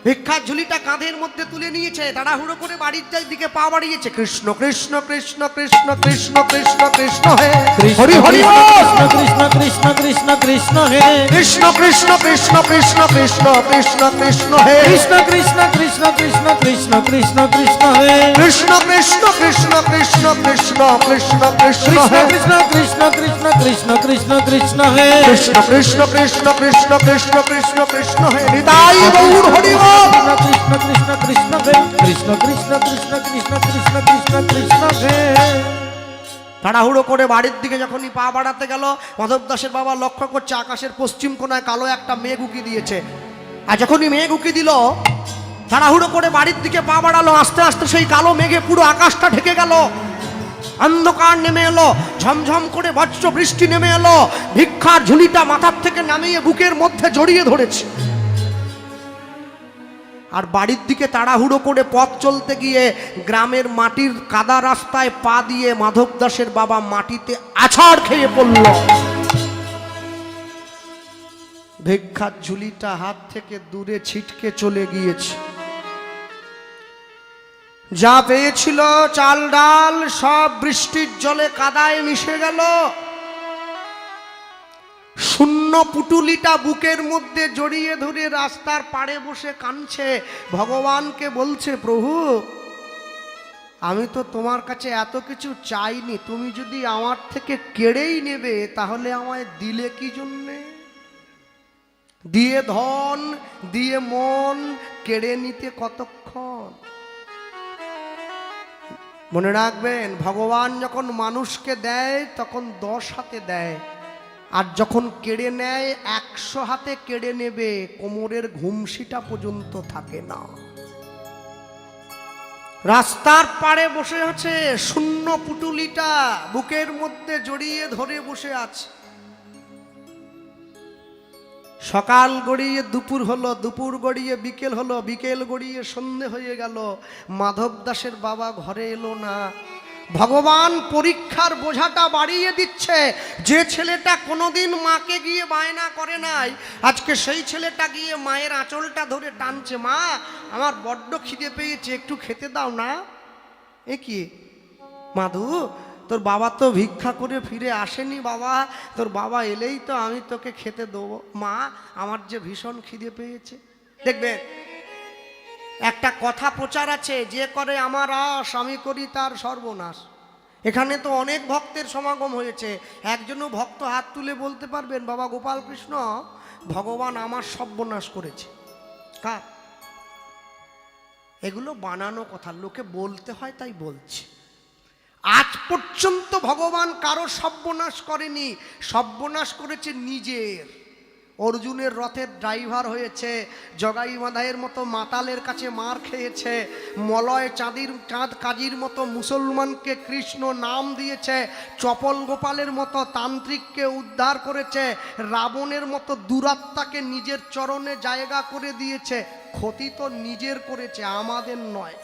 ভিক্ষার ঝুলিটা কাঁধের মধ্যে তুলে নিয়েছে, তাড়াহুড়ো করে বাড়ির দিকে পা বাড়িয়েছে। কৃষ্ণ কৃষ্ণ কৃষ্ণ কৃষ্ণ কৃষ্ণ কৃষ্ণ কৃষ্ণ হে হরি হরি কৃষ্ণ কৃষ্ণ কৃষ্ণ কৃষ্ণ হে কৃষ্ণ কৃষ্ণ কৃষ্ণ কৃষ্ণ কৃষ্ণ কৃষ্ণ কৃষ্ণ হে কৃষ্ণ কৃষ্ণ কৃষ্ণ কৃষ্ণ কৃষ্ণ কৃষ্ণ কৃষ্ণ হে কৃষ্ণ কৃষ্ণ কৃষ্ণ কৃষ্ণ কৃষ্ণ কৃষ্ণ কৃষ্ণ হে কৃষ্ণ কৃষ্ণ কৃষ্ণ কৃষ্ণ কৃষ্ণ কৃষ্ণ হে কৃষ্ণ কৃষ্ণ কৃষ্ণ কৃষ্ণ কৃষ্ণ কৃষ্ণ কৃষ্ণ হে নিতাই গৌর হরি বল। কৃষ্ণ কৃষ্ণ কৃষ্ণ হে কৃষ্ণ কৃষ্ণ কৃষ্ণ কৃষ্ণ কৃষ্ণ কৃষ্ণ কৃষ্ণ হে। তাড়াহুড়ো করে বাড়ির দিকে যখনই পা বাড়াতে গেল, মাধব দাসের বাবা লক্ষ্য করছে আকাশের পশ্চিম কোণায় কালো একটা মেঘ উকি দিয়েছে। আর যখনই মেঘ উকি দিল, তাড়াহুড়ো করে বাড়ির দিকে পা বাড়ালো। আস্তে আস্তে সেই কালো মেঘে পুরো আকাশটা ঢেকে গেল, অন্ধকার নেমে এলো, ঝমঝম করে বজ্র বৃষ্টি নেমে এলো। ভিক্ষার ঝুলিটা মাথার থেকে নামিয়ে বুকের মধ্যে জড়িয়ে ধরেছে। আর বাড়ির দিকে তাড়াহুড়ো করে পথ চলতে গিয়ে গ্রামের মাটির কাদা রাস্তায় পা দিয়ে মাধব দাসের বাবা মাটিতে আছাড় খেয়ে পড়ল। ভিক্ষার ঝুলিটা হাত থেকে দূরে ছিটকে চলে গিয়েছে। যা পেয়েছিল চাল ডাল সব বৃষ্টির জলে কাদায় মিশে গেল। শূন্য পুটুলিটা বুকের মধ্যে জড়িয়ে ধরে রাস্তার পাড়ে বসে কাঁদছে, ভগবানকে বলছে, প্রভু আমি তো তোমার কাছে এত কিছু চাইনি, তুমি যদি আমার থেকে কেড়েই নেবে তাহলে আমায় দিলে কি জন্যে? দিয়ে ধন দিয়ে মন কেড়ে নিতে কতক্ষণ? মনে রাখবেন, ভগবান যখন মানুষকে দেয় তখন 10 হাতে দেয়, আর যখন কেড়ে নেয় 100 হাতে কেড়ে নেবে, কোমরের ঘুমসিটা পর্যন্ত থাকে না। রাস্তার পাড়ে বসে আছে, শূন্য পুটুলিটা বুকের মধ্যে জড়িয়ে ধরে বসে আছে। সকাল গড়িয়ে দুপুর হলো, দুপুর গড়িয়ে বিকেল হলো, বিকেল গড়িয়ে সন্ধে হয়ে গেল, মাধব দাসের বাবা ঘরে এলো না। ভগবান পরীক্ষার বোঝাটা বাড়িয়ে দিচ্ছে। যে ছেলেটা কোনোদিন মাকে গিয়ে বায়না করে নাই, আজকে সেই ছেলেটা গিয়ে মায়ের আঁচলটা ধরে টানছে, মা আমার বড্ড খিদে পেয়েছে, একটু খেতে দাও না। এ কি মাধু, তোর বাবা তো ভিক্ষা করে ফিরে আসেনি, বাবা তোর বাবা এলেই তো আমি তোকে খেতে দেবো। মা আমার যে ভীষণ খিদে পেয়েছে। দেখবে একটা কথা প্রচার আছে, যে করে আমার আশ আমি করি তার সর্বনাশ। এখানে তো অনেক ভক্তের সমাগম হয়েছে, একজনও ভক্ত হাত তুলে বলতে পারবেন, বাবা গোপাল কৃষ্ণ ভগবান আমার সর্বনাশ করেছে? কার? এগুলো বানানো কথা, লোকে বলতে হয় তাই বলছে। আজ পর্যন্ত ভগবান কারো সর্বনাশ করেনি, সর্বনাশ করেছে নিজের। অর্জুনের রথের ড্রাইভার হয়েছে, জগাই মাধাইয়ের মতো মাতালের কাছে মার খেয়েছে, মলয় চাঁদ কাজীর মতো মুসলমানকে কৃষ্ণ নাম দিয়েছে, চপল গোপালের মতো তান্ত্রিককে উদ্ধার করেছে, রাবণের মতো দুরাত্মাকে নিজের চরণে জায়গা করে দিয়েছে। ক্ষতি তো নিজের করেছে, আমাদের নয়।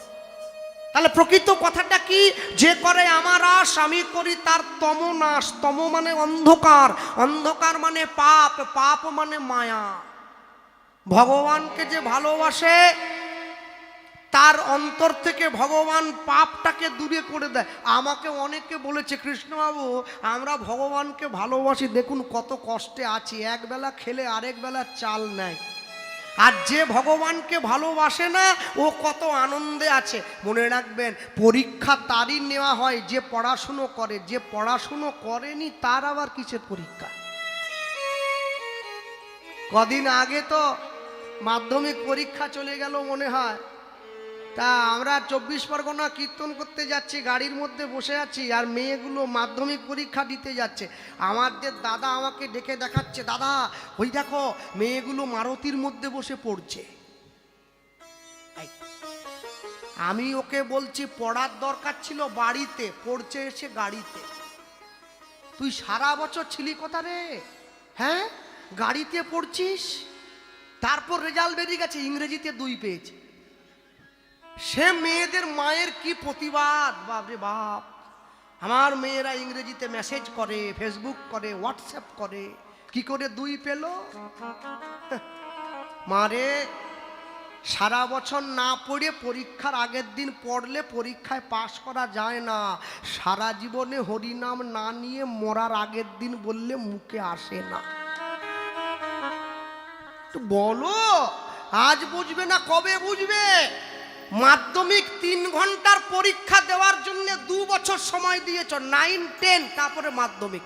তাহলে প্রকৃত কথাটা কি? যে করে আমার আশ আমি করি তার তমনাশ। তম মানে অন্ধকার, অন্ধকার মানে পাপ, পাপ মানে মায়া। ভগবানকে যে ভালোবাসে তার অন্তর থেকে ভগবান পাপটাকে দূরে করে দেয়। আমাকে অনেকে বলেছে, কৃষ্ণবাবু আমরা ভগবানকে ভালোবাসি, দেখুন কত কষ্টে আছি, একবেলা খেলে আরেক বেলা চাল নেয়। আর যে ভগবানকে ভালোবাসে না ও কত আনন্দে আছে। মনে রাখবেন, পরীক্ষা তারই নেওয়া হয় যে পড়াশুনো করে, যে পড়াশুনো করেনি তার আবার কিসের পরীক্ষা? কদিন আগে তো মাধ্যমিক পরীক্ষা চলে গেল মনে হয়, তা আমরা 24 পরগনা কীর্তন করতে যাচ্ছি, গাড়ির মধ্যে বসে আছি, আর মেয়েগুলো মাধ্যমিক পরীক্ষা দিতে যাচ্ছে। আমাদের দাদা আমাকে ডেকে দেখাচ্ছে, দাদা ওই দেখো মেয়েগুলো মারুতির মধ্যে বসে পড়ছে। আমি ওকে বলছি পড়ার দরকার ছিল বাড়িতে, পড়ছে এসে গাড়িতে। তুই সারা বছর ছিলি কোথা রে? হ্যাঁ, গাড়িতে পড়ছিস। তারপর রেজাল্ট বেরিয়ে গেছে, ইংরেজিতে 2 পেয়েছে। সে মেয়েদের মায়ের কি প্রতিবাদ, বাপরে বাপ। আমার মেয়েরা ইংরেজিতে মেসেজ করে, ফেসবুক করে, হোয়াটসঅ্যাপ করে, কি করে 2 পেল? মারে সারা বছর না পড়ে পরীক্ষার আগের দিন পড়লে পরীক্ষায় পাশ করা যায় না। সারা জীবনে হরিনাম না নিয়ে মরার আগের দিন বললে মুখে আসে না। তো বলো, আজ বুঝবে না কবে বুঝবে? মাধ্যমিক 3 ঘন্টার পরীক্ষা দেওয়ার জন্য 2 বছর সময় দিয়েছ, 9, 10, তারপরে মাধ্যমিক।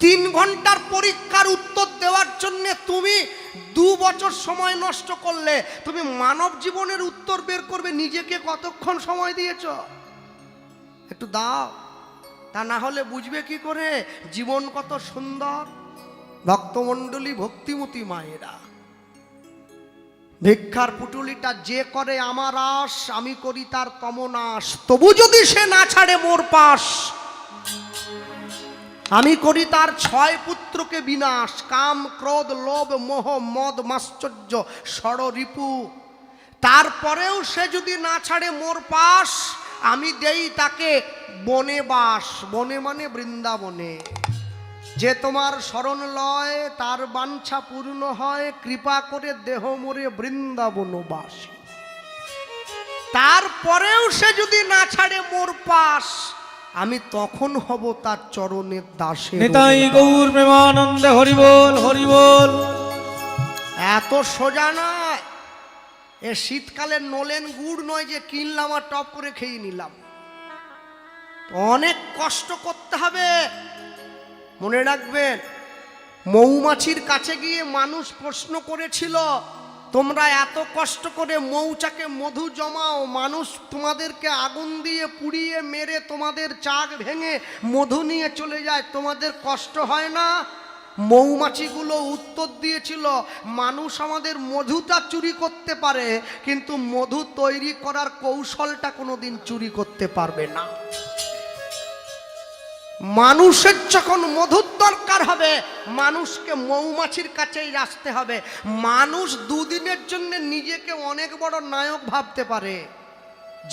3 ঘন্টার পরীক্ষার উত্তর দেওয়ার জন্য তুমি 2 বছর সময় নষ্ট করলে, তুমি মানব জীবনের উত্তর বের করবে নিজেকে কতক্ষণ সময় দিয়েছ? একটু দাও, তা না হলে বুঝবে কি করে জীবন কত সুন্দর। ভক্তমণ্ডলী, ভক্তিমতী মায়েরা, ভিক্ষার পুটুলিটা যে করে আমার আশ, আমি করি তার তমনাশ, তবু যদি সে না ছাড়ে মোর পাশ, আমি করি তার 6 পুত্রকে বিনাশ, কাম, ক্রোধ, লোভ, মোহ, মদ, মাশ্চর্য, ষড়রিপু। তারপরেও সে যদি না ছাড়ে মোর পাশ, আমি দেই তাকে বনে বাস। বনে মানে বৃন্দাবনে। যে তোমার শরণ লয় তার বাঞ্ছা পূর্ণ হয়, কৃপা করে দেহ মোরে বৃন্দাবনবাসী। তারপরেও সে যদি না ছাড়ে মোর পাশ, আমি তখন হব তার চরণের দাসে। নিতাই গৌর প্রেমানন্দে হরি বল, হরি বল। এত সোজা নয়। এ শীতকালে নলেন গুড় নয় যে কিনলাম আর টপ করে খেয়ে নিলাম। অনেক কষ্ট করতে হবে। মনে রাখবেন, মৌমাছির কাছে গিয়ে মানুষ প্রশ্ন করেছিল, তোমরা এত কষ্ট করে মৌচাকে মধু জমাও, মানুষ তোমাদেরকে আগুন দিয়ে পুড়িয়ে মেরে তোমাদের চাক ভেঙে মধু নিয়ে চলে যায়, তোমাদের কষ্ট হয় না? মৌমাছিগুলো উত্তর দিয়েছিল, মানুষ আমাদের মধুটা চুরি করতে পারে, কিন্তু মধু তৈরি করার কৌশলটা কোনোদিন চুরি করতে পারবে না। মানুষের যখন মধুর দরকার হবে, মানুষকে মৌমাছির কাছেই আসতে হবে। মানুষ 2 দিনের জন্য নিজেকে অনেক বড় নায়ক ভাবতে পারে,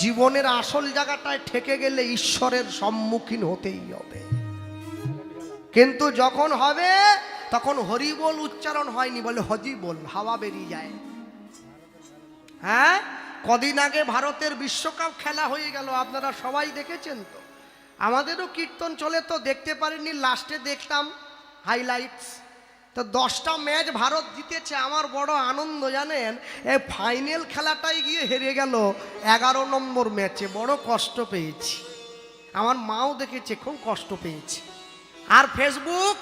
জীবনের আসল জায়গাটায় ঠেকে গেলে ঈশ্বরের সম্মুখীন হতেই হবে। কিন্তু যখন হবে তখন হরি বল উচ্চারণ হয়নি, বলে হজি বল, হাওয়া বেরিয়ে যায়। হ্যাঁ, কদিন আগে ভারতের বিশ্বকাপ খেলা হয়ে গেল, আপনারা সবাই দেখেছেন তো। আমাদেরও কীর্তন চলে তো দেখতে পারিনি, লাস্টে দেখতাম হাইলাইটস। তো 10টা ম্যাচ ভারত জিতেছে, আমার বড় আনন্দ জানেন। এই ফাইনাল খেলাটাই গিয়ে হেরে গেল 11 নম্বর ম্যাচে, বড় কষ্ট পেয়েছি। আমার মাও দেখেছে, খুব কষ্ট পেয়েছি। আর Facebook,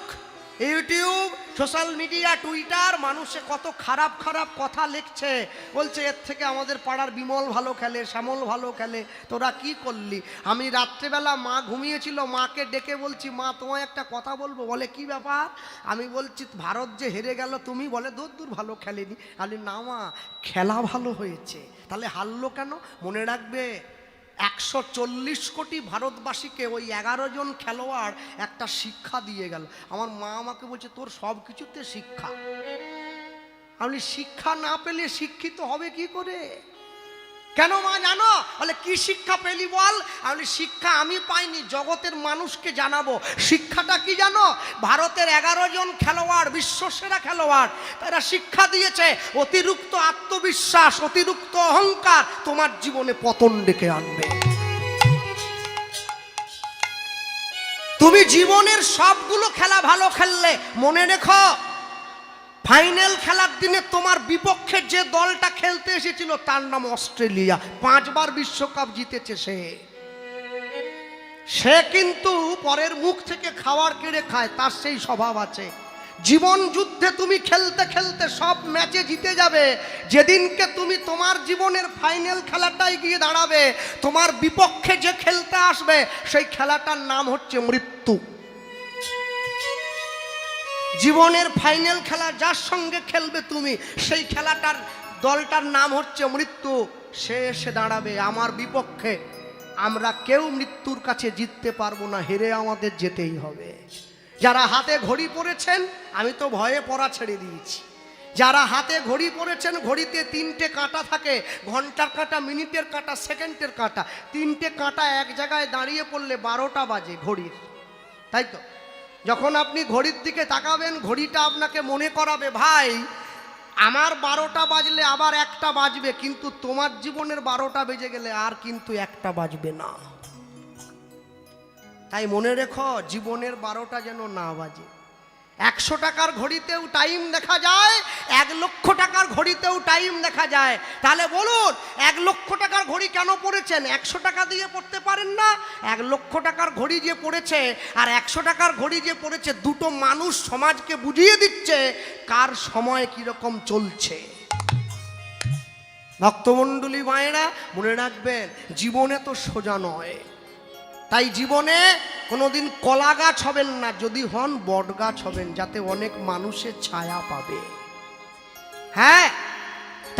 YouTube, social media, Twitter, মানুষে কত খারাপ খারাপ কথা লিখছে, বলছে এর থেকে আমাদের পাড়ার বিমল ভালো খেলে, শ্যামল ভালো খেলে, তোরা কি করলি? আমি রাত্রেবেলা, মা ঘুমিয়েছিল, মাকে ডেকে বলছি, মা তোমায় একটা কথা বলবো। বলে কি ব্যাপার? আমি বলছি ভারত যে হেরে গেল, তুমি? বলে দূর ভালো খেলেনি। আমি না মা, খেলা ভালো হয়েছে, তাহলে হারলো কেন? মনে রাখবে, 140 কোটি ভারতবাসীকে ওই 11 জন খেলোয়াড় একটা শিক্ষা দিয়ে গেল। আমার মা আমাকে বলছে, তোর সব কিছুতে শিক্ষা। আমি শিক্ষা না পেলে শিক্ষিত হবে কি করে? কেন মা জানো? বলে কি শিক্ষা পেলি বল? আমি শিক্ষা আমি পাইনি, জগতের মানুষকে জানাবো। শিক্ষাটা কি জানো? ভারতের 11 জন খেলোয়াড়, বিশ্বসেরা খেলোয়াড়, তারা শিক্ষা দিয়েছে অতিরিক্ত আত্মবিশ্বাস, অতিরিক্ত অহংকার তোমার জীবনে পতন ডেকে আনবে। তুমি জীবনের সবগুলো খেলা ভালো খেললে, মনে রেখো ফাইনাল খেলার দিনে তোমার বিপক্ষে যে দলটা খেলতে এসেছিল তার নাম অস্ট্রেলিয়া, 5 বার বিশ্বকাপ জিতেছে সে কিন্তু পরের মুখ থেকে খাবার কেড়ে খায়, তার সেই স্বভাব আছে। জীবন যুদ্ধে তুমি খেলতে খেলতে সব ম্যাচে জিতে যাবে, যেদিনকে তুমি তোমার জীবনের ফাইনাল খেলাটাই গিয়ে দাঁড়াবে, তোমার বিপক্ষে যে খেলতে আসবে সেই খেলাটার নাম হচ্ছে মৃত্যু। জীবনের ফাইনাল খেলা যার সঙ্গে খেলবে তুমি, সেই খেলাটার দলটার নাম হচ্ছে মৃত্যু। সে এসে দাঁড়াবে আমার বিপক্ষে। আমরা কেউ মৃত্যুর কাছে জিততে পারবো না, হেরে আমাদের যেতেই হবে। যারা হাতে ঘড়ি পরেছেন, আমি তো ভয়ে পড়া ছেড়ে দিয়েছি, যারা হাতে ঘড়ি পরেছেন, ঘড়িতে 3টে কাঁটা থাকে, ঘন্টার কাঁটা, মিনিটের কাঁটা, সেকেন্ডের কাঁটা, 3টে কাঁটা এক জায়গায় দাঁড়িয়ে পড়লে 12টা বাজে ঘড়ির, তাই তো? যখন আপনি ঘড়ির দিকে তাকাবেন, ঘড়িটা আপনাকে মনে করাবে, ভাই আমার 12টা বাজলে আবার একটা বাজবে, কিন্তু তোমার জীবনের 12টা বেজে গেলে আর কিন্তু একটা বাজবে না। তাই মনে রেখো, জীবনের 12টা যেন না বাজে। 100 টাকার ঘড়িতেও টাইম দেখা যায়, 1 লক্ষ টাকার ঘড়িতেও টাইম দেখা যায়। তাহলে বলুন, 1 লক্ষ টাকার ঘড়ি কেন পড়েছেন? 100 টাকা দিয়ে পড়তে পারেন না? 1 লক্ষ টাকার ঘড়ি যে পড়েছে আর 100 টাকার ঘড়ি যে পড়েছে, দুটো মানুষ সমাজকে বুঝিয়ে দিচ্ছে কার সময় কিরকম চলছে। ভক্তমণ্ডলী মায়েরা, মনে রাখবেন, জীবনে তো সোজা নয়। তাই জীবনে কোনোদিন কলা গাছ হবেন না, যদি হন বট গাছ হবেন, যাতে অনেক মানুষের ছায়া পাবে। হ্যাঁ,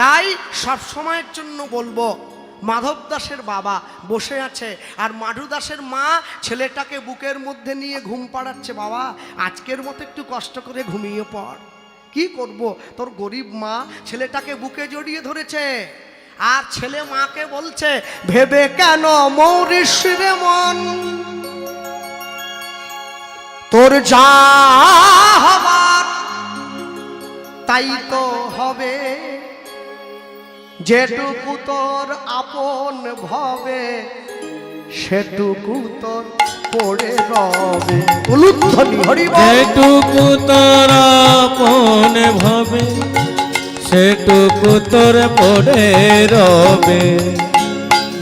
তাই সব সময়ের জন্য বলবো, মাধব দাসের বাবা বসে আছে আর মাধু দাসের মা ছেলেটাকে বুকের মধ্যে নিয়ে ঘুম পাড়াচ্ছে। বাবা, আজকের মতো একটু কষ্ট করে ঘুমিয়ে পড়। কি করব, তোর গরিব মা ছেলেটাকে বুকে জড়িয়ে ধরেছে। আর ছেলে মাকে বলছে, ভেবে কেন মরিস রে মন, তোর যা হবার তাই তো হবে, যেটুকু তোর আপন ভাবে সেটুকু তোর পড়ে রবে। উলুধ্বনি হরি বল। যেটুকু তোর আপন ভাবে সেটুকু তোর পড়ে রবে।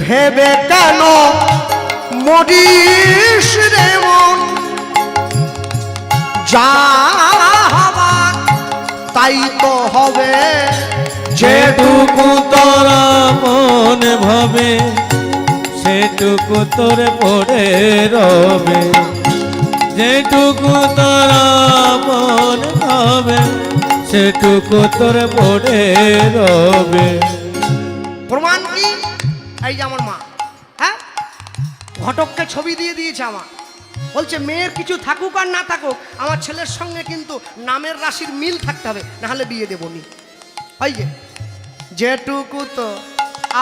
ভেবে কেন মরিস রে মন, যা হবার তাই তো হবে, যেটুকু তোর আপন ভাবে সেটুকু তোর পড়ে রবে। যেটুকু তোর আপন ভাবে সেটুকু তোর পড়ে রবে। প্রমাণ কি? এই যে আমার মা, হ্যাঁ, ঘটককে ছবি দিয়ে দিয়েছে আমার, বলছে মেয়ের কিছু থাকুক আর না থাকুক, আমার ছেলের সঙ্গে কিন্তু নামের রাশির মিল থাকতে হবে, না হলে বিয়ে দেবনি। ওই যে যেটুকু তো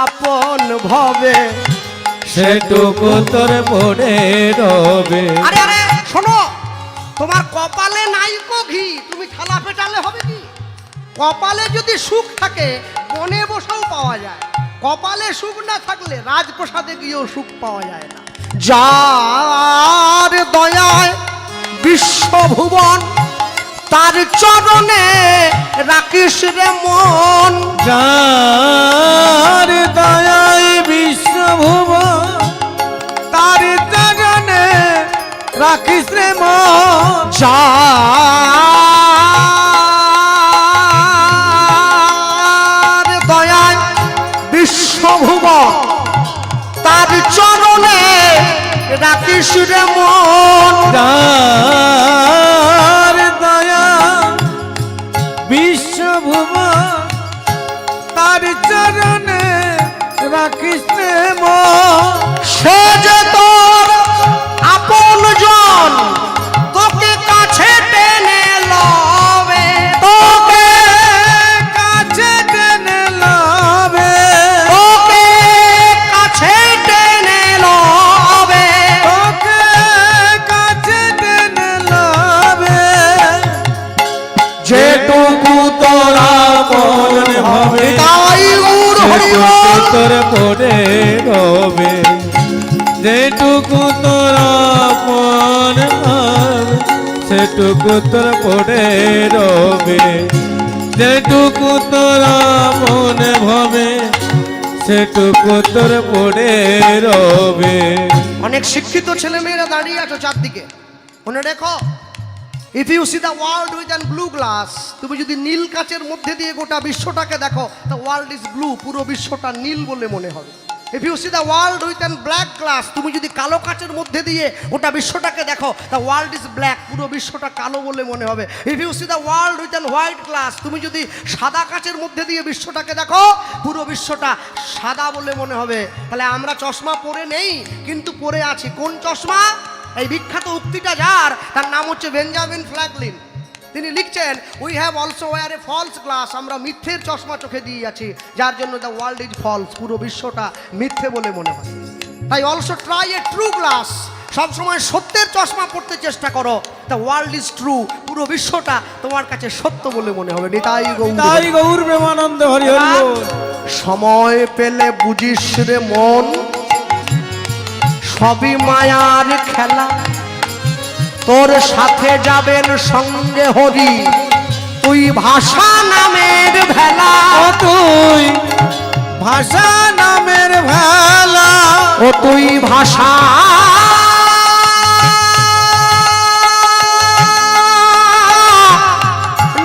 আপন ভাবে সেটুকু তোর পড়ে রবে। আরে আরে শোনো, তোমার কপালে নাই কো ঘি, তুমি থালা পেটালে হবে কি? কপালে যদি সুখ থাকে বনে বসেও পাওয়া যায়, কপালে সুখ না থাকলে রাজপ্রাসাদে গিয়েও সুখ পাওয়া যায় না। যার দয়ায় বিশ্বভুবন, তার চরণে রাখিস রে মন। যার দয়ায় বিশ্বভুবন, তার চরণে রাখিস রে মন। যার দয়ায় বিশ্বভুবন, তার চরণে রাখিস রে মন। যার দয়া বিশ্বভুবন, তার চরণে রাখিস রে মন। সে যে তোর আপন জন, তোকে কাছে টেনে লবে, তোকে কাছে টেনে লবে, তোকে কাছে টেনে লবে, তোকে কাছে টেনে লবে। যেটুকু তোরা মন ভাবে তাই উর হরি সেটুকু বল। তোর পড়ে রবে। যেটুকু তোরা মন ভাবে সেটুকু তোর পড়ে রবে। যেটুকু তোরা মন ভাবে সেটুকু তোর পড়ে রবে। অনেক শিক্ষিত ছেলে মেয়েরা দাঁড়িয়ে আছো চারদিকে, মনে রেখো, if you see the world with an blue glass, তুমি যদি নীল কাচের মধ্যে দিয়ে গোটা বিশ্বটাকে দেখো, দ্য ওয়ার্ল্ড ইজ ব্লু, পুরো বিশ্বটা নীল বলে মনে হবে। If you see the world with an black glass, তুমি যদি কালো কাচের মধ্যে দিয়ে গোটা বিশ্বটাকে দেখো, দ্য ওয়ার্ল্ড ইজ ব্ল্যাক, পুরো বিশ্বটা কালো বলে মনে হবে। If you see the world with an white glass, তুমি যদি সাদা কাচের মধ্যে দিয়ে বিশ্বটাকে দেখো, পুরো বিশ্বটা সাদা বলে মনে হবে। তাহলে আমরা চশমা পরে নেই, কিন্তু পরে আছি। কোন চশমা? এই বিখ্যাত উক্তিটা যার, তার নাম হচ্ছে বেঞ্জামিন ফ্র্যাঙ্কলিন। তিনি লিখছেন, we have also wear a false glass, আমরা মিথ্যের চশমা চোখে দিয়ে আছি, যার জন্য দ্য ওয়ার্ল্ড ইজ ফলস, পুরো বিশ্বটা মিথ্যে বলে মনে হয়। তাই also try a true glass, সব সময় সত্যের চশমা পড়তে চেষ্টা করো, দ্য ওয়ার্ল্ড ইজ ট্রু, পুরো বিশ্বটা তোমার কাছে সত্য বলে মনে হবে। নিতাই গৌর, তাই গৌর প্রেমানন্দ হরি হরি বল। সময় পেলে বুঝিস রে মন, সবই মায়ার খেলা, তোর সাথে যাবেন সঙ্গে হরি, তুই ভাষা নামের ভেলা। ও তুই ভাষা নামের ভেলা, ও তুই ভাষা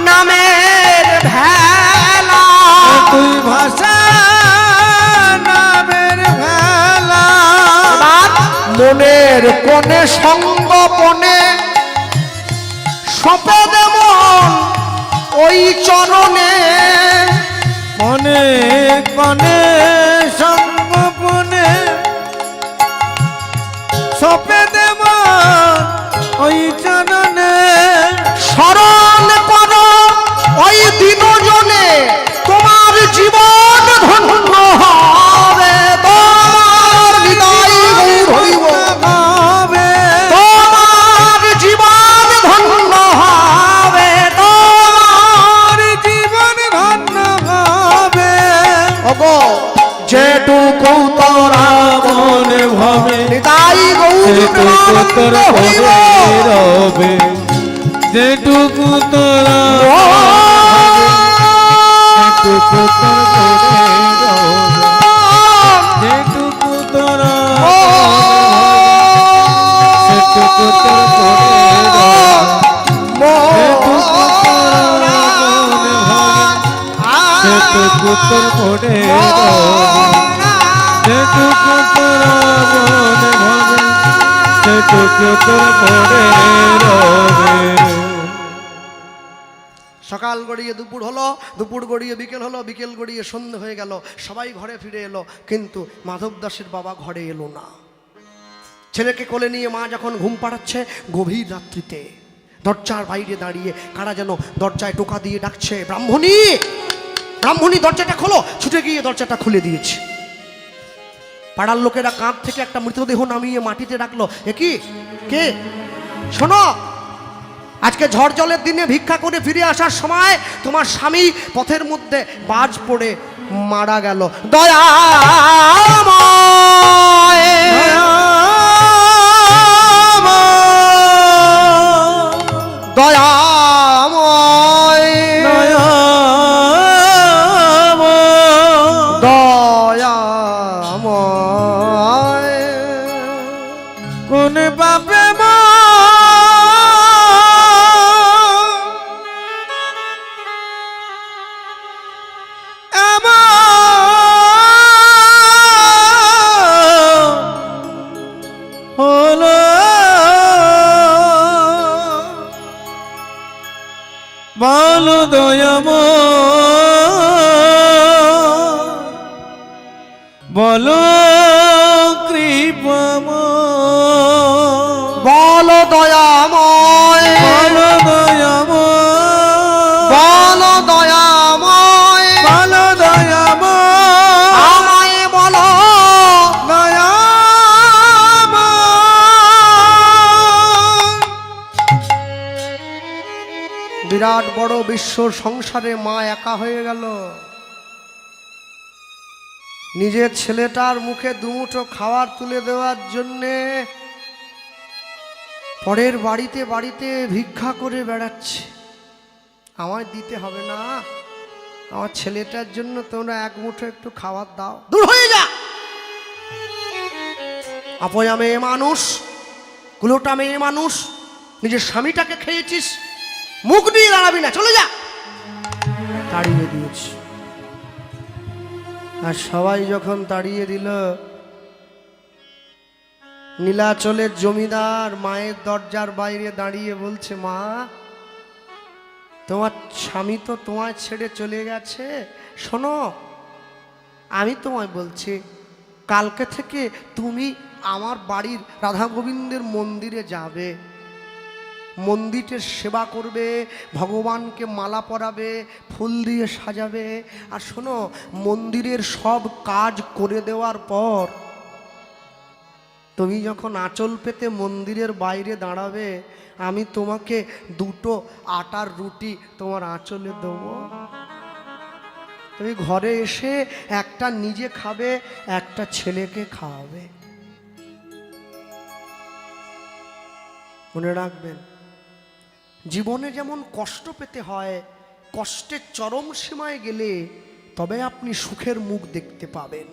নামের ভেলা, তুই ভাষা নামের ভেলা। মনের কোণে সঙ্গপনে সপে দেমন ওই চরণে, মনে কনে সঙ্গপনে সপে দেব ওই চরণে। স্মরণ করো ওই দিনজনে, তোমার জীবন ধন্য হবে। তোমার হৃদয় গৌর হইব, হবে তোমার জীবন ধন্য হবে। তোমার জীবন ধন্য হবে। ওগো যেটুকু তোরা মনে ভাবে হৃদয় গৌর যেটুকু তোর হইব, রবে, যেটুকু তোরা যেটুকু তোর রবে, যেটুকু তোরা সেটুকু তোর রবে, যেটুকু তোরা মনে ভাবে সেটুকু তোর মনে রবে, যেটুকু তোরা মনে ভাবে সেটুকু তোর মনে রবে। সকাল গড়িয়ে দুপুর হলো, দুপুর গড়িয়ে বিকেল হলো, বিকেল গড়িয়ে সন্ধে হয়ে গেল, সবাই ঘরে ফিরে এলো, কিন্তু মাধব দাসের বাবা ঘরে এলো না। ছেলেকে কোলে নিয়ে মা যখন ঘুম পাড়াচ্ছে গভীর রাত্রিতে, দরজার বাইরে দাঁড়িয়ে কারা যেন দরজায় টোকা দিয়ে ডাকছে, ব্রাহ্মণী ব্রাহ্মণী দরজাটা খোলো। ছুটে গিয়ে দরজাটা খুলে দিয়েছে। পাড়ার লোকেরা কাঁধ থেকে একটা মৃতদেহ নামিয়ে মাটিতে রাখলো। এ কি, কে? শোনো, আজকে ঝড় জলের দিনে ভিক্ষা করে ফিরে আসার সময় তোমার স্বামী পথের মধ্যে বাজ পড়ে মারা গেল। দয়াময় দয়াময় দয়াময় কোন বাপে বলো দয়াময়, বলো কৃপাময়, বলো দয়াময় বলো দয়াময়, বলো দয়াময় বলো দয়াময়, আমায় বলো দয়াময়। বিরাট বড় বিশ্ব সংসারে মা একা হয়ে গেল। নিজের ছেলেটার মুখে দুমুঠো খাবার তুলে দেওয়ার জন্যে পরের বাড়িতে বাড়িতে ভিক্ষা করে বেড়াচ্ছে। আমায় দিতে হবে না, আমার ছেলেটার জন্য তোমরা এক মুঠো একটু খাবার দাও। দূর হয়ে যা, আপয়া মেয়ে মানুষ, কুলোটা মেয়ে মানুষ, নিজের স্বামীটাকে খেয়েছিস, মুখ দিয়ে দাঁড়াবি না, চলে যা। তাড়িয়ে দিয়েছি। আর সবাই যখন তাড়িয়ে দিল, নীলাচলের জমিদার মায়ের দরজার বাইরে দাঁড়িয়ে বলছে, মা তোমার স্বামী তো তোমায় ছেড়ে চলে গেছে। শোনো, আমি তোমায় বলছি, কালকে থেকে তুমি আমার বাড়ির রাধা গোবিন্দের মন্দিরে যাবে, মন্দিরের সেবা করবে, ভগবানকে মালা পরাবে, ফুল দিয়ে সাজাবে। আর শোনো, মন্দিরের সব কাজ করে দেওয়ার পর তুমি যখন আঁচল পেতে মন্দিরের বাইরে দাঁড়াবে, আমি তোমাকে দুটো আটার রুটি তোমার আঁচলে দেবো। তুমি ঘরে এসে একটা নিজে খাবে, একটা ছেলেকে খাওয়াবে। মনে রাখবেন, জীবনে যেমন কষ্ট পেতে হয়, কষ্টের চরম সীমায় গেলে তবে আপনি সুখের মুখ দেখতে পাবেন।